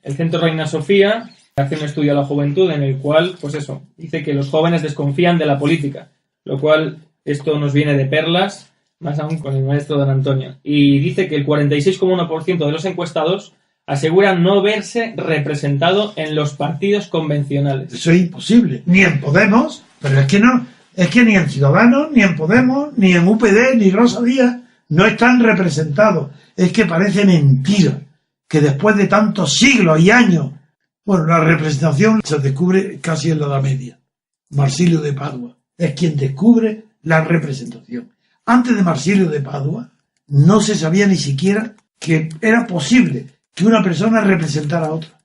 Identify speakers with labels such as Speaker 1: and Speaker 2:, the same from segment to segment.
Speaker 1: El Centro Reina Sofía hace un estudio a la juventud en el cual, pues eso, dice que los jóvenes desconfían de la política, lo cual esto nos viene de perlas, más aún con el maestro don Antonio. Y dice que el 46,1% de los encuestados aseguran no verse representado en los partidos convencionales.
Speaker 2: Eso es imposible, ni en Podemos, pero es que no, es que ni en Ciudadanos, ni en Podemos, ni en UPD, ni Rosa Díaz no están representados. Es que parece mentira que después de tantos siglos y años, bueno, la representación se descubre casi en la Edad Media. Marsilio de Padua es quien descubre la representación. Antes de Marsilio de Padua no se sabía ni siquiera que era posible que una persona representara a otra,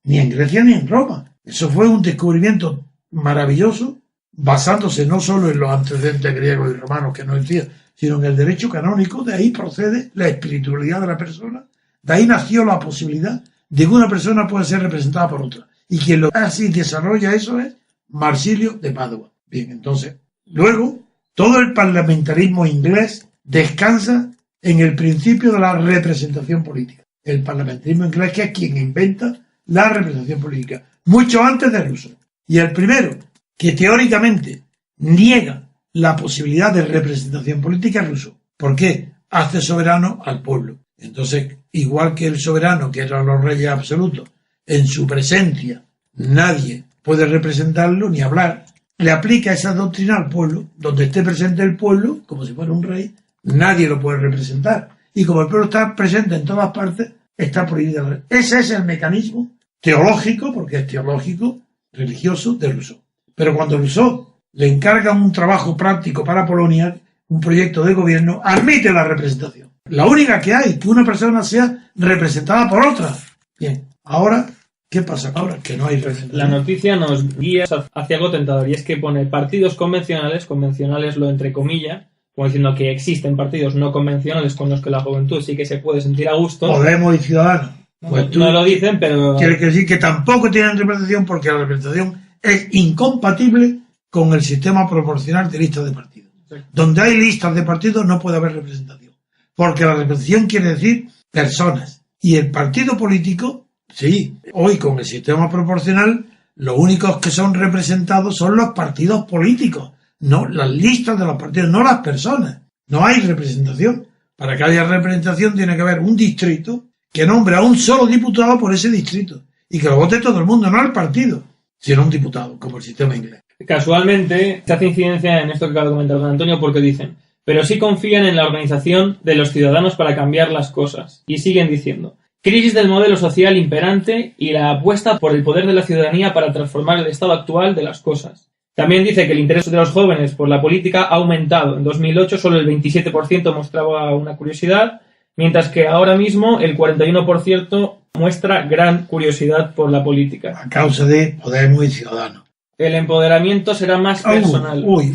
Speaker 2: ni en Grecia ni en Roma. Eso fue un descubrimiento maravilloso, basándose no solo en los antecedentes griegos y romanos que no decía, sino en el derecho canónico. De ahí procede la espiritualidad de la persona, de ahí nació la posibilidad de que una persona pueda ser representada por otra. Y quien lo así desarrolla eso es Marsilio de Padua. Bien, entonces, luego, todo el parlamentarismo inglés descansa en el principio de la representación política. El parlamentarismo inglés, que es quien inventa la representación política, mucho antes de Rousseau. Y el primero que teóricamente niega la posibilidad de representación política es Rousseau. ¿Por qué? Hace soberano al pueblo. Entonces, igual que el soberano, que eran los reyes absolutos, en su presencia nadie puede representarlo ni hablar, le aplica esa doctrina al pueblo. Donde esté presente el pueblo, como si fuera un rey, nadie lo puede representar. Y como el pueblo está presente en todas partes, está prohibido. Ese es el mecanismo teológico, porque es teológico, religioso, de Rousseau. Pero cuando Rousseau le encarga un trabajo práctico para Polonia, un proyecto de gobierno, admite la representación. La única que hay, que una persona sea representada por otra. Bien, ahora, ¿qué pasa ahora? Que no hay representación.
Speaker 1: La noticia nos guía hacia algo tentador, y es que pone partidos convencionales lo entre comillas, como diciendo que existen partidos no convencionales con los que la juventud sí que se puede sentir a gusto.
Speaker 2: Podemos y Ciudadanos.
Speaker 1: Pues no lo dicen, pero...
Speaker 2: Quiere decir que tampoco tienen representación, porque la representación es incompatible con el sistema proporcional de listas de partidos. Sí. Donde hay listas de partidos no puede haber representación, porque la representación quiere decir personas. Y el partido político, sí, hoy con el sistema proporcional, los únicos que son representados son los partidos políticos, no las listas de los partidos, no las personas. No hay representación. Para que haya representación tiene que haber un distrito que nombre a un solo diputado por ese distrito y que lo vote todo el mundo, no el partido, sino un diputado, como el sistema inglés.
Speaker 1: Casualmente se hace incidencia en esto que acaba de comentar don Antonio, porque dicen, pero sí confían en la organización de los ciudadanos para cambiar las cosas. Y siguen diciendo, crisis del modelo social imperante y la apuesta por el poder de la ciudadanía para transformar el estado actual de las cosas. También dice que el interés de los jóvenes por la política ha aumentado. En 2008 solo el 27% mostraba una curiosidad, mientras que ahora mismo el 41% muestra gran curiosidad por la política.
Speaker 2: A causa de Podemos y Ciudadanos.
Speaker 1: El empoderamiento será más personal.
Speaker 2: Uy.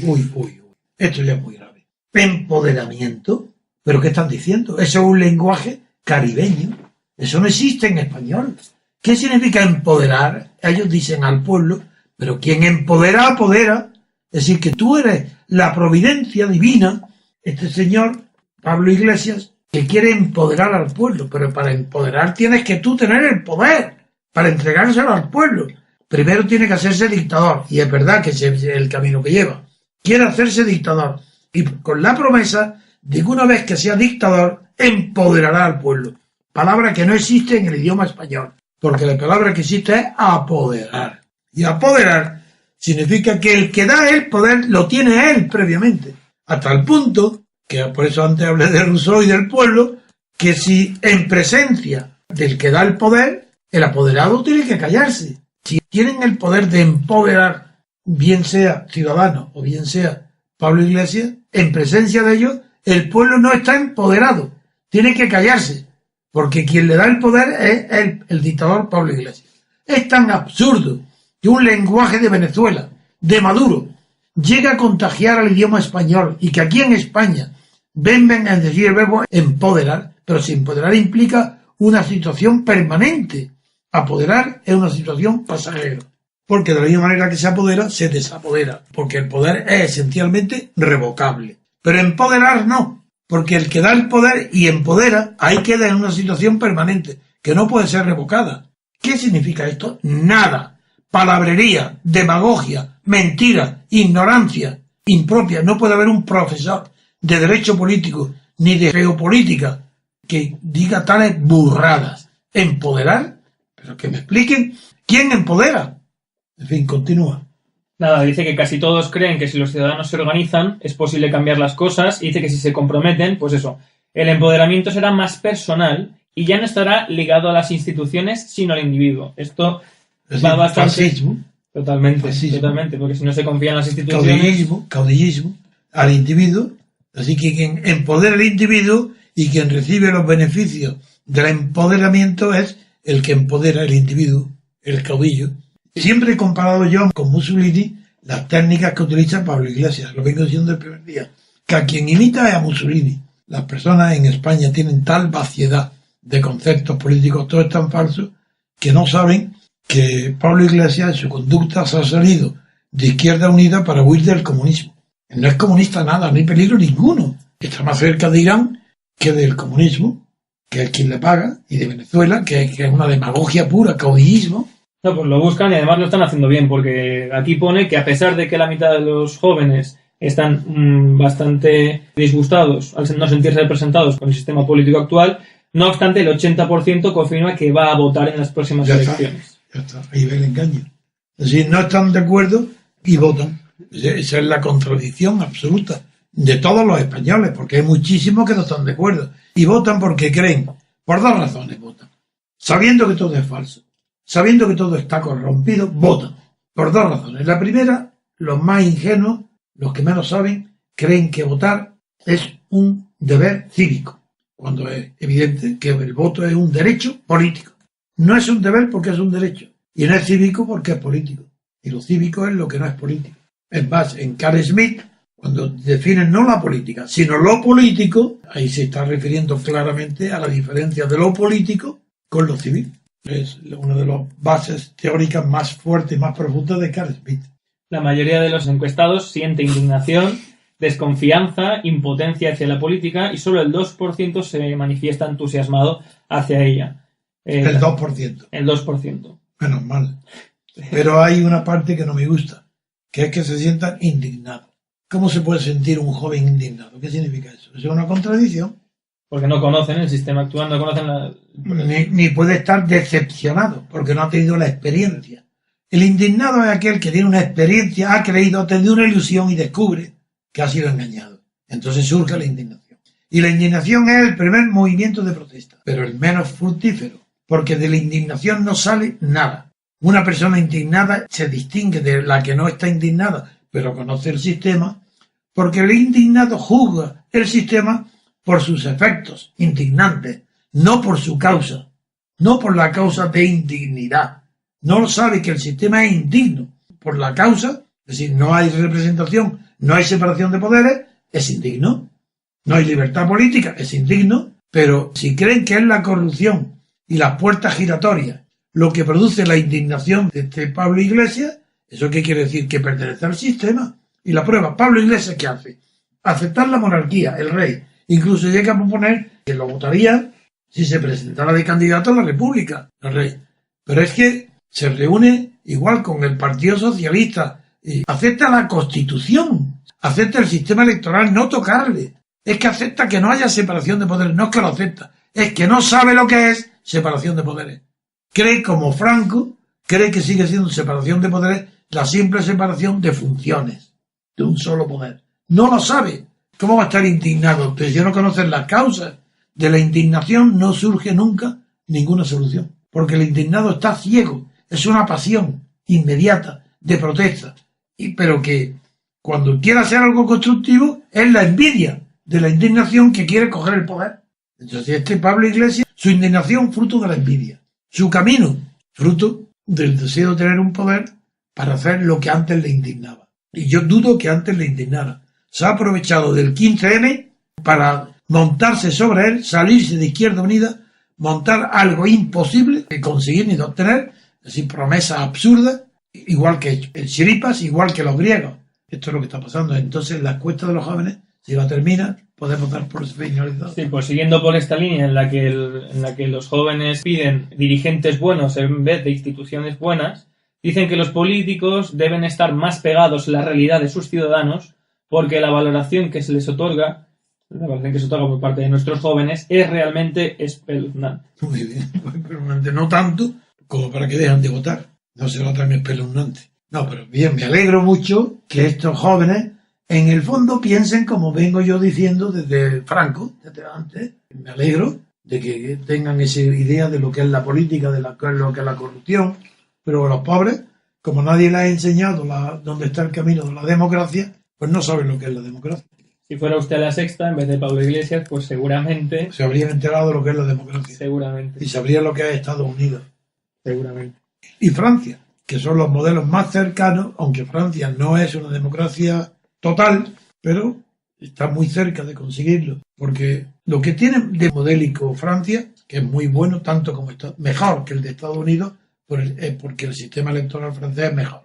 Speaker 2: Esto ya es muy grave. ¿Empoderamiento? ¿Pero qué están diciendo? Eso es un lenguaje caribeño. Eso no existe en español. ¿Qué significa empoderar? Ellos dicen al pueblo, pero quien empodera, apodera. Es decir, que tú eres la providencia divina. Este señor, Pablo Iglesias, que quiere empoderar al pueblo, pero para empoderar tienes que tú tener el poder para entregárselo al pueblo. Primero tiene que hacerse dictador, y es verdad que ese es el camino que lleva. Quiere hacerse dictador, y con la promesa de que una vez que sea dictador, empoderará al pueblo. Palabra que no existe en el idioma español, porque la palabra que existe es apoderar. Y apoderar significa que el que da el poder lo tiene él previamente, hasta el punto que por eso antes hablé de Rousseau y del pueblo, que si en presencia del que da el poder, el apoderado tiene que callarse. Si tienen el poder de empoderar, bien sea Ciudadanos o bien sea Pablo Iglesias, en presencia de ellos, el pueblo no está empoderado, tiene que callarse, porque quien le da el poder es el dictador Pablo Iglesias. Es tan absurdo que un lenguaje de Venezuela, de Maduro, llega a contagiar al idioma español, y que aquí en España vengan a decir el verbo empoderar, pero si empoderar implica una situación permanente. Apoderar es una situación pasajera, porque de la misma manera que se apodera, se desapodera, porque el poder es esencialmente revocable. Pero empoderar no, porque el que da el poder y empodera, ahí queda en una situación permanente, que no puede ser revocada, ¿Qué significa esto? Nada. Palabrería, demagogia, mentira, ignorancia impropia. No puede haber un profesor de derecho político ni de geopolítica que diga tales burradas. ¿Empoderar? Pero que me expliquen quién empodera. En fin, continúa.
Speaker 1: Nada, dice que casi todos creen que si los ciudadanos se organizan es posible cambiar las cosas y dice que si se comprometen, pues eso, el empoderamiento será más personal y ya no estará ligado a las instituciones sino al individuo. Esto va bastante...
Speaker 2: Fascismo.
Speaker 1: Totalmente,
Speaker 2: Fascismo.
Speaker 1: totalmente, porque si no se confía en las instituciones...
Speaker 2: Caudillismo al individuo. Así que quien empodera al individuo y quien recibe los beneficios del empoderamiento es el que empodera al individuo, el caudillo. Siempre he comparado yo con Mussolini las técnicas que utiliza Pablo Iglesias, lo vengo diciendo el primer día, que a quien imita es a Mussolini. Las personas en España tienen tal vaciedad de conceptos políticos, todo es tan falso, que no saben que Pablo Iglesias en su conducta se ha salido de Izquierda Unida para huir del comunismo. No es comunista nada, no hay peligro ninguno. Está más cerca de Irán que del comunismo, que es quien le paga, y de Venezuela, que es una demagogia pura, caudillismo.
Speaker 1: No, pues lo buscan y además lo están haciendo bien, porque aquí pone que a pesar de que la mitad de los jóvenes están bastante disgustados al no sentirse representados con el sistema político actual, no obstante el 80% confirma que va a votar en las próximas elecciones.
Speaker 2: Ya está, ahí ve el engaño. Es decir, no están de acuerdo y votan. Esa es la contradicción absoluta de todos los españoles, porque hay muchísimos que no están de acuerdo. Y votan porque creen, por dos razones votan. Sabiendo que todo es falso, sabiendo que todo está corrompido, votan. Por dos razones. La primera, los más ingenuos, los que menos saben, creen que votar es un deber cívico, cuando es evidente que el voto es un derecho político. No es un deber porque es un derecho, y no es cívico porque es político. Y lo cívico es lo que no es político. Es más, en Carl Schmitt, cuando definen no la política, sino lo político, ahí se está refiriendo claramente a la diferencia de lo político con lo civil. Es una de las bases teóricas más fuertes y más profundas de Carl Schmitt.
Speaker 1: La mayoría de los encuestados siente indignación, desconfianza, impotencia hacia la política y solo el 2% se manifiesta entusiasmado hacia ella.
Speaker 2: El 2%.
Speaker 1: El 2%.
Speaker 2: Menos mal. Pero hay una parte que no me gusta, que es que se sientan indignados. ¿Cómo se puede sentir un joven indignado? ¿Qué significa eso? ¿Es una contradicción?
Speaker 1: Porque no conocen el sistema actual, no conocen
Speaker 2: Ni puede estar decepcionado, porque no ha tenido la experiencia. El indignado es aquel que tiene una experiencia, ha creído, ha tenido una ilusión y descubre que ha sido engañado. Entonces surge la indignación. Y la indignación es el primer movimiento de protesta, pero el menos fructífero, porque de la indignación no sale nada. Una persona indignada se distingue de la que no está indignada, pero conoce el sistema, porque el indignado juzga el sistema por sus efectos indignantes, no por su causa, no por la causa de indignidad. No sabe que el sistema es indigno por la causa, es decir, no hay representación, no hay separación de poderes, es indigno. No hay libertad política, es indigno, pero si creen que es la corrupción y las puertas giratorias lo que produce la indignación de este Pablo Iglesias, ¿eso qué quiere decir? Que pertenece al sistema. Y la prueba, Pablo Iglesias, ¿qué hace? Aceptar la monarquía, el rey. Incluso llega a proponer que lo votaría si se presentara de candidato a la República, el rey. Pero es que se reúne igual con el Partido Socialista y acepta la Constitución, acepta el sistema electoral, no tocarle. Es que acepta que no haya separación de poderes, no es que lo acepta, es que no sabe lo que es separación de poderes. Cree, como Franco, cree que sigue siendo separación de poderes la simple separación de funciones de un solo poder. No lo sabe. ¿Cómo va a estar indignado? Pues si no conocen las causas de la indignación, no surge nunca ninguna solución. Porque el indignado está ciego. Es una pasión inmediata de protesta. Pero que cuando quiere hacer algo constructivo es la envidia de la indignación que quiere coger el poder. Entonces este Pablo Iglesias, su indignación fruto de la envidia. Su camino fruto del deseo de tener un poder para hacer lo que antes le indignaba. Y yo dudo que antes le indignara. Se ha aprovechado del 15M para montarse sobre él, salirse de Izquierda Unida, montar algo imposible de conseguir ni de obtener, es decir, promesas absurdas, igual que el Chiripas, igual que los griegos. Esto es lo que está pasando. Entonces la encuesta de los jóvenes, si la termina, podemos dar por finalizado.
Speaker 1: Sí, pues siguiendo por esta línea en la que los jóvenes piden dirigentes buenos en vez de instituciones buenas, dicen que los políticos deben estar más pegados a la realidad de sus ciudadanos porque la valoración que se les otorga, por parte de nuestros jóvenes, es realmente espeluznante.
Speaker 2: Muy bien, espeluznante. No tanto como para que dejan de votar. No será tan espeluznante. No, pero bien, me alegro mucho que estos jóvenes, en el fondo, piensen como vengo yo diciendo desde Franco, desde antes. Me alegro de que tengan esa idea de lo que es la política, de lo que es la corrupción. Pero los pobres, como nadie les ha enseñado dónde está el camino de la democracia, pues no saben lo que es la democracia.
Speaker 1: Si fuera usted a La Sexta, en vez de Pablo Iglesias, pues seguramente...
Speaker 2: se habrían enterado de lo que es la democracia.
Speaker 1: Seguramente.
Speaker 2: Y sabría lo que es Estados Unidos.
Speaker 1: Seguramente.
Speaker 2: Y Francia, que son los modelos más cercanos, aunque Francia no es una democracia total, pero está muy cerca de conseguirlo. Porque lo que tiene de modélico Francia, que es muy bueno, tanto como mejor que el de Estados Unidos, es porque el sistema electoral francés es mejor.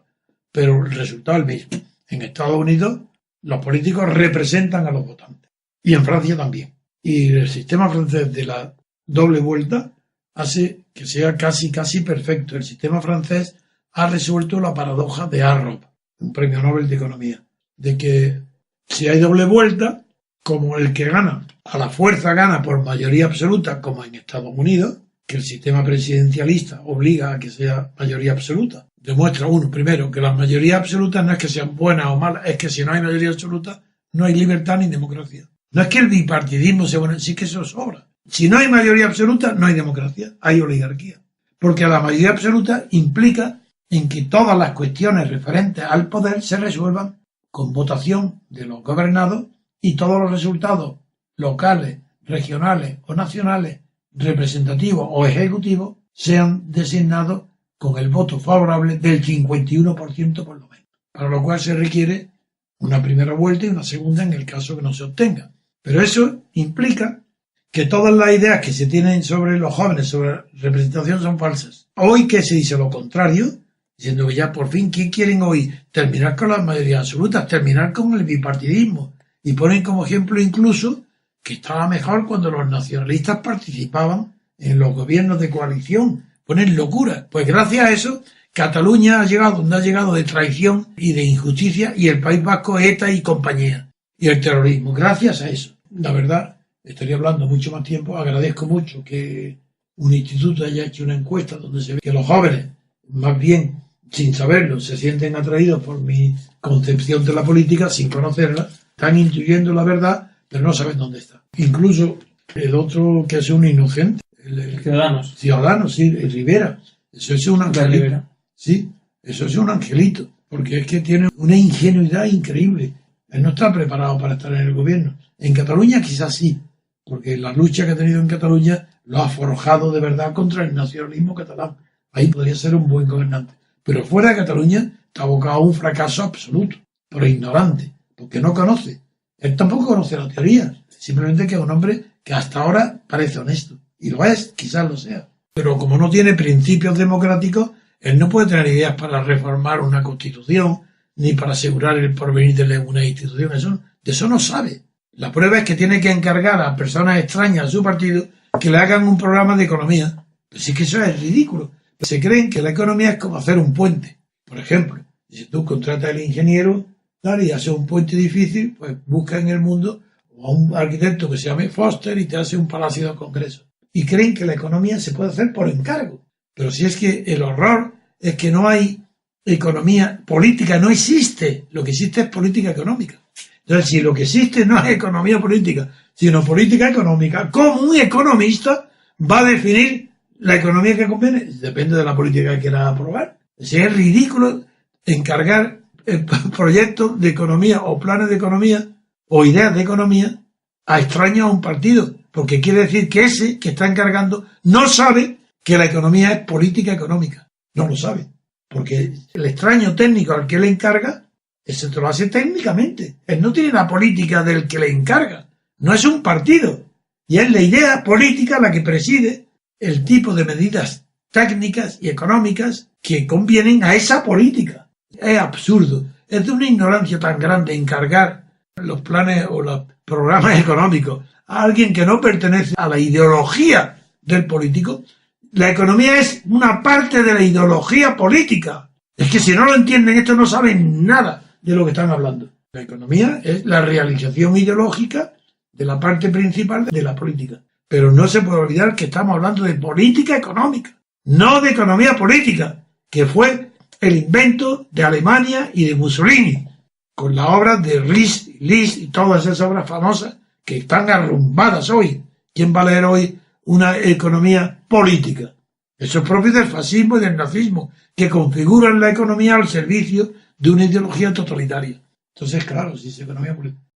Speaker 2: Pero el resultado es el mismo. En Estados Unidos, los políticos representan a los votantes. Y en Francia también. Y el sistema francés de la doble vuelta hace que sea casi perfecto. El sistema francés ha resuelto la paradoja de Arrop, un premio Nobel de Economía, de que si hay doble vuelta, como el que gana, a la fuerza gana por mayoría absoluta, como en Estados Unidos, que el sistema presidencialista obliga a que sea mayoría absoluta. Demuestra uno, primero, que las mayorías absolutas no es que sean buenas o malas, es que si no hay mayoría absoluta, no hay libertad ni democracia. No es que el bipartidismo sea bueno, sí que eso sobra. Si no hay mayoría absoluta, no hay democracia, hay oligarquía. Porque la mayoría absoluta implica en que todas las cuestiones referentes al poder se resuelvan con votación de los gobernados y todos los resultados locales, regionales o nacionales, representativos o ejecutivos, sean designados con el voto favorable del 51% por lo menos. Para lo cual se requiere una primera vuelta y una segunda en el caso que no se obtenga. Pero eso implica que todas las ideas que se tienen sobre los jóvenes, sobre representación, son falsas. Hoy que se dice lo contrario, diciendo que ya por fin, ¿qué quieren hoy? Terminar con las mayorías absolutas, terminar con el bipartidismo. Y ponen como ejemplo incluso que estaba mejor cuando los nacionalistas participaban en los gobiernos de coalición. Ponen locura. Pues gracias a eso, Cataluña ha llegado donde ha llegado de traición y de injusticia, y el País Vasco, ETA y compañía. Y el terrorismo. Gracias a eso. La verdad, estaría hablando mucho más tiempo. Agradezco mucho que un instituto haya hecho una encuesta donde se ve que los jóvenes, más bien sin saberlo, se sienten atraídos por mi concepción de la política, sin conocerla, están intuyendo la verdad, pero no saben dónde está. Incluso el otro que es un inocente, el Ciudadanos, sí, el Rivera. Eso es un angelito. Sí, eso es un angelito, porque es que tiene una ingenuidad increíble. Él no está preparado para estar en el gobierno. En Cataluña quizás sí, porque la lucha que ha tenido en Cataluña lo ha forjado de verdad contra el nacionalismo catalán. Ahí podría ser un buen gobernante. Pero fuera de Cataluña está abocado a un fracaso absoluto, por ignorante, porque no conoce. Él tampoco conoce la teoría, simplemente que es un hombre que hasta ahora parece honesto. Y lo es, quizás lo sea. Pero como no tiene principios democráticos, él no puede tener ideas para reformar una constitución, ni para asegurar el porvenir de una institución. De eso no sabe. La prueba es que tiene que encargar a personas extrañas a su partido que le hagan un programa de economía. Pues sí que eso es ridículo. Se creen que la economía es como hacer un puente. Por ejemplo, si tú contratas al ingeniero y hace un puente difícil, pues busca en el mundo a un arquitecto que se llame Foster y te hace un palacio de congreso. Y creen que la economía se puede hacer por encargo. Pero si es que el horror es que no hay economía política, no existe. Lo que existe es política económica. Entonces, si lo que existe no es economía política, sino política económica, ¿cómo un economista va a definir la economía que conviene? Depende de la política que quiera aprobar. Es ridículo encargar proyectos de economía o planes de economía o ideas de economía a extraños a un partido, porque quiere decir que ese que está encargando no sabe que la economía es política económica. No lo sabe, porque el extraño técnico al que le encarga, ese te lo hace técnicamente. Él no tiene la política del que le encarga. No es un partido. Y es la idea política la que preside el tipo de medidas técnicas y económicas que convienen a esa política. Es absurdo. Es de una ignorancia tan grande encargar los planes o las programas económicos a alguien que no pertenece a la ideología del político, la economía es una parte de la ideología política. Es que si no lo entienden esto no saben nada de lo que están hablando. La economía es la realización ideológica de la parte principal de la política. Pero no se puede olvidar que estamos hablando de política económica, no de economía política, que fue el invento de Alemania y de Mussolini, con las obras de List y todas esas obras famosas que están arrumbadas hoy. ¿Quién va a leer hoy una economía política? Eso es propio del fascismo y del nazismo, que configuran la economía al servicio de una ideología totalitaria. Entonces, claro, sí es economía política.